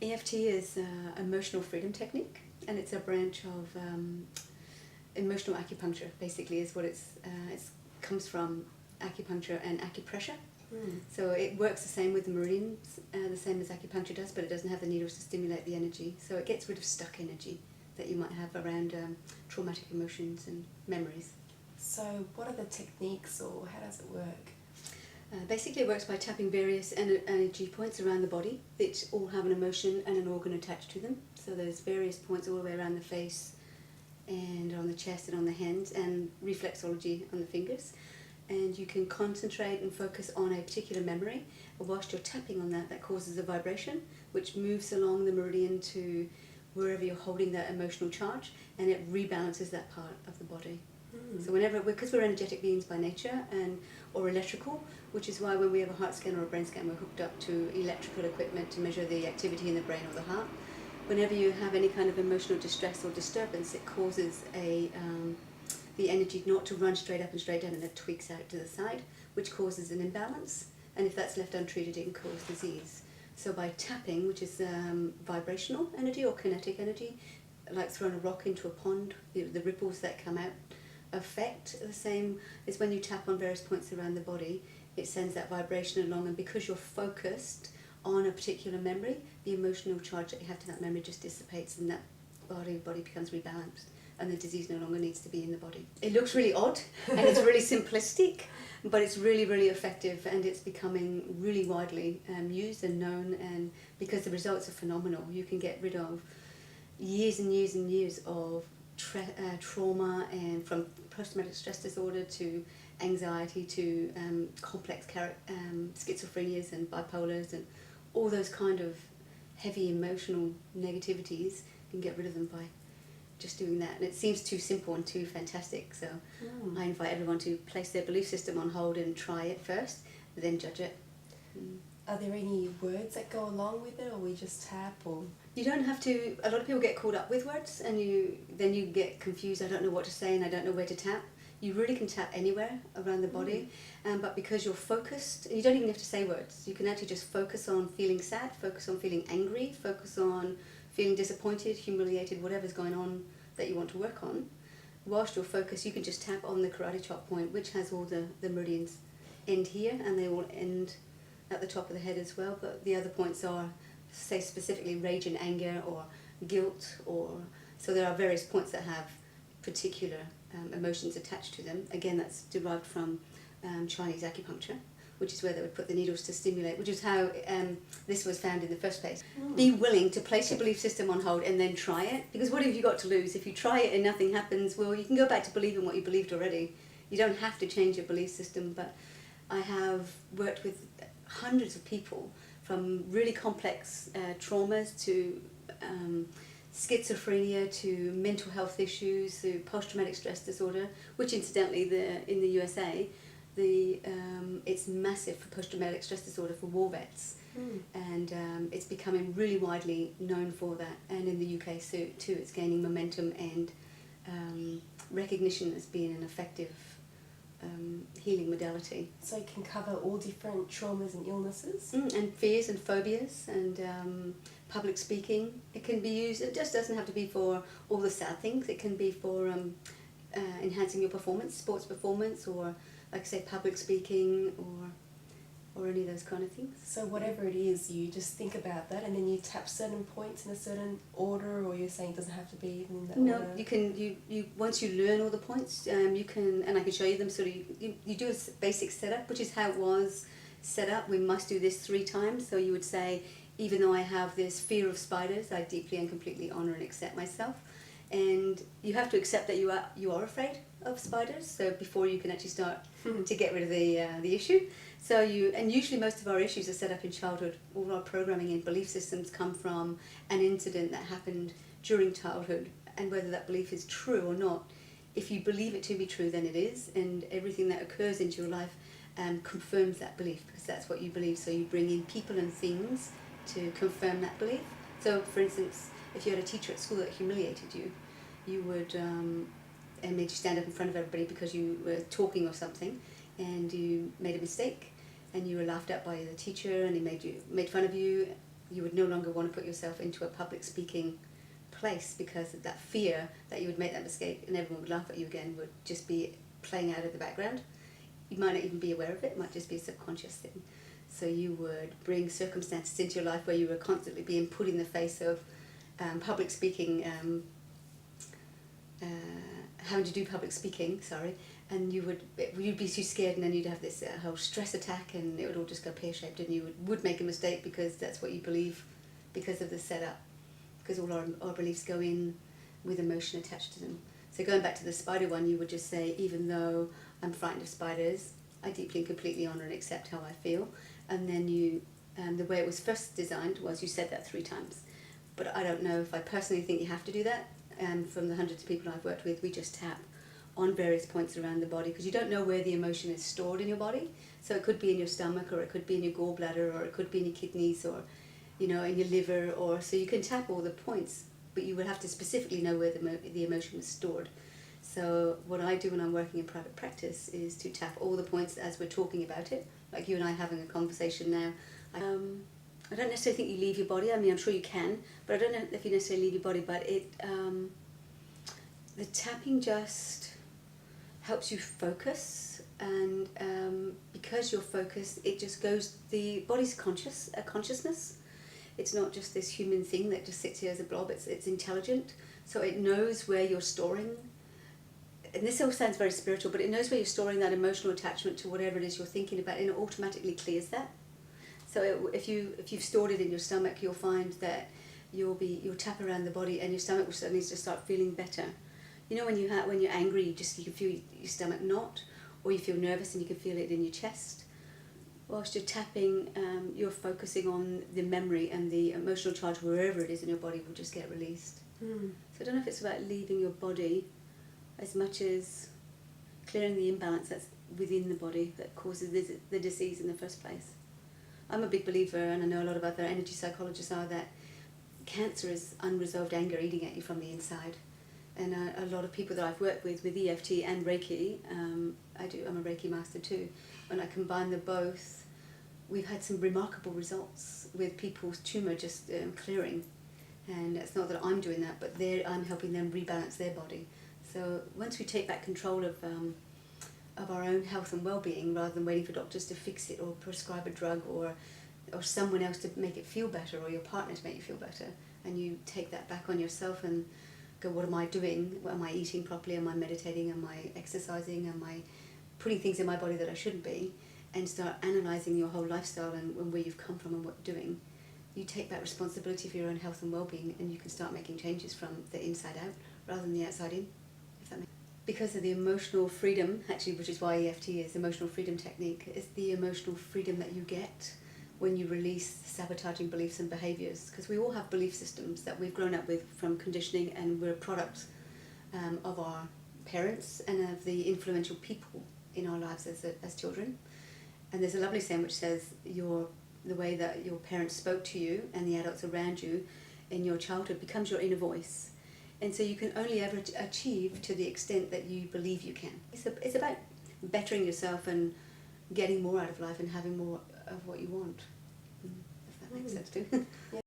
EFT is emotional freedom technique, and it's a branch of emotional acupuncture. Basically, is what it comes from acupuncture and acupressure. So it works the same with the meridians, the same as acupuncture does, but it doesn't have the needles to stimulate the energy. So it gets rid of stuck energy that you might have around traumatic emotions and memories. So what are the techniques, or how does it work? Basically it works by tapping various energy points around the body that all have an emotion and an organ attached to them. So there's various points all the way around the face and on the chest and on the hands, and reflexology on the fingers. And you can concentrate and focus on a particular memory, and whilst you're tapping on that, that causes a vibration which moves along the meridian to wherever you're holding that emotional charge, and it rebalances that part of the body. So whenever, because we're energetic beings by nature, or electrical, which is why when we have a heart scan or a brain scan, we're hooked up to electrical equipment to measure the activity in the brain or the heart. Whenever you have any kind of emotional distress or disturbance, it causes the energy not to run straight up and straight down, and it tweaks out to the side, which causes an imbalance. And if that's left untreated, it can cause disease. So by tapping, which is vibrational energy or kinetic energy, like throwing a rock into a pond, the ripples that come out affect the same as when you tap on various points around the body. It sends that vibration along, and because you're focused on a particular memory, the emotional charge that you have to that memory just dissipates, and that body becomes rebalanced, and the disease no longer needs to be in the body. It looks really odd and it's really simplistic, but it's really, really effective, and it's becoming really widely used and known, and because the results are phenomenal. You can get rid of years and years and years of trauma, and from post-traumatic stress disorder to anxiety to complex schizophrenias and bipolars and all those kind of heavy emotional negativities. You can get rid of them by just doing that, and it seems too simple and too fantastic. So I invite everyone to place their belief system on hold and try it first, then judge it. Are there any words that go along with it, or we just tap? Or you don't have to. A lot of people get caught up with words, and then you get confused. I don't know what to say, and I don't know where to tap. You really can tap anywhere around the body, but because you're focused, you don't even have to say words. You can actually just focus on feeling sad, focus on feeling angry, focus on feeling disappointed, humiliated, whatever's going on that you want to work on. Whilst you're focused, you can just tap on the karate chop point, which has all the meridians end here, and they all end at the top of the head as well. But the other points are, say specifically, rage and anger, or guilt, or so there are various points that have particular emotions attached to them. Again, that's derived from Chinese acupuncture, which is where they would put the needles to stimulate, which is how this was found in the first place. Be willing to place your belief system on hold and then try it, because what have you got to lose? If you try it and nothing happens, well, you can go back to believing what you believed already. You don't have to change your belief system. But I have worked with hundreds of people, from really complex traumas to schizophrenia to mental health issues to post-traumatic stress disorder, which incidentally in the USA, it's massive for post-traumatic stress disorder for war vets, and it's becoming really widely known for that. And in the UK too, it's gaining momentum and recognition as being an effective healing modality. So it can cover all different traumas and illnesses? And fears and phobias and public speaking. It can be used, it just doesn't have to be for all the sad things. It can be for enhancing your performance, sports performance, or like I say, public speaking, or any of those kind of things. So whatever it is, you just think about that, and then you tap certain points in a certain order, or you're saying it doesn't have to be in that order? No, you can. You once you learn all the points, you can, and I can show you them. So you do a basic setup, which is how it was set up. We must do this 3 times. So you would say, even though I have this fear of spiders, I deeply and completely honour and accept myself. And you have to accept that you are afraid of spiders. So before you can actually start to get rid of the issue. So usually most of our issues are set up in childhood. All our programming and belief systems come from an incident that happened during childhood, and whether that belief is true or not. If you believe it to be true, then it is, and everything that occurs into your life confirms that belief, because that's what you believe. So you bring in people and things to confirm that belief. So for instance, if you had a teacher at school that humiliated you, you would and made you stand up in front of everybody because you were talking or something, and you made a mistake, and you were laughed at by the teacher, and he made fun of you, you would no longer want to put yourself into a public speaking place, because of that fear that you would make that mistake and everyone would laugh at you again would just be playing out of the background. You might not even be aware of it might just be a subconscious thing. So you would bring circumstances into your life where you were constantly being put in the face of public speaking, having to do public speaking, and you'd be too scared, and then you'd have this whole stress attack, and it would all just go pear-shaped, and you would make a mistake because that's what you believe because of the setup, because all our beliefs go in with emotion attached to them. So going back to the spider one, you would just say, even though I'm frightened of spiders, I deeply and completely honour and accept how I feel. And then you, the way it was first designed was you said that 3 times. But I don't know if I personally think you have to do that. From the hundreds of people I've worked with, we just tap on various points around the body, because you don't know where the emotion is stored in your body. So it could be in your stomach, or it could be in your gallbladder, or it could be in your kidneys, or in your liver, or so you can tap all the points, but you would have to specifically know where the emotion is stored. So what I do when I'm working in private practice is to tap all the points as we're talking about it, like you and I having a conversation now. I don't necessarily think you leave your body. I mean, I'm sure you can, but I don't know if you necessarily leave your body. But the tapping just helps you focus, and because you're focused, it just goes. The body's consciousness. It's not just this human thing that just sits here as a blob. It's intelligent, so it knows where you're storing. And this all sounds very spiritual, but it knows where you're storing that emotional attachment to whatever it is you're thinking about, and it automatically clears that. So if you've stored it in your stomach, you'll find that you'll tap around the body, and your stomach will suddenly just start feeling better. You know, when you're angry, you can feel your stomach knot, or you feel nervous and you can feel it in your chest. Whilst you're tapping, you're focusing on the memory, and the emotional charge wherever it is in your body will just get released. So I don't know if it's about leaving your body as much as clearing the imbalance that's within the body that causes the disease in the first place. I'm a big believer, and I know a lot of other energy psychologists are, that cancer is unresolved anger eating at you from the inside. And a lot of people that I've worked with EFT and Reiki, I'm a Reiki master too, when I combine the both, we've had some remarkable results with people's tumour just clearing. And it's not that I'm doing that, but I'm helping them rebalance their body. So once we take back control of our own health and well-being, rather than waiting for doctors to fix it or prescribe a drug or someone else to make it feel better, or your partner to make you feel better, and you take that back on yourself and go, what am I doing? Am I eating properly? Am I meditating? Am I exercising? Am I putting things in my body that I shouldn't be? And start analysing your whole lifestyle and where you've come from and what you're doing. You take back responsibility for your own health and well-being, and you can start making changes from the inside out rather than the outside in. Because of the emotional freedom, actually, which is why EFT is emotional freedom technique, is the emotional freedom that you get when you release sabotaging beliefs and behaviours. Because we all have belief systems that we've grown up with from conditioning, and we're products of our parents and of the influential people in our lives as children. And there's a lovely saying which says the way that your parents spoke to you and the adults around you in your childhood becomes your inner voice. And so you can only ever achieve to the extent that you believe you can. It's about bettering yourself and getting more out of life and having more of what you want. If that makes sense too.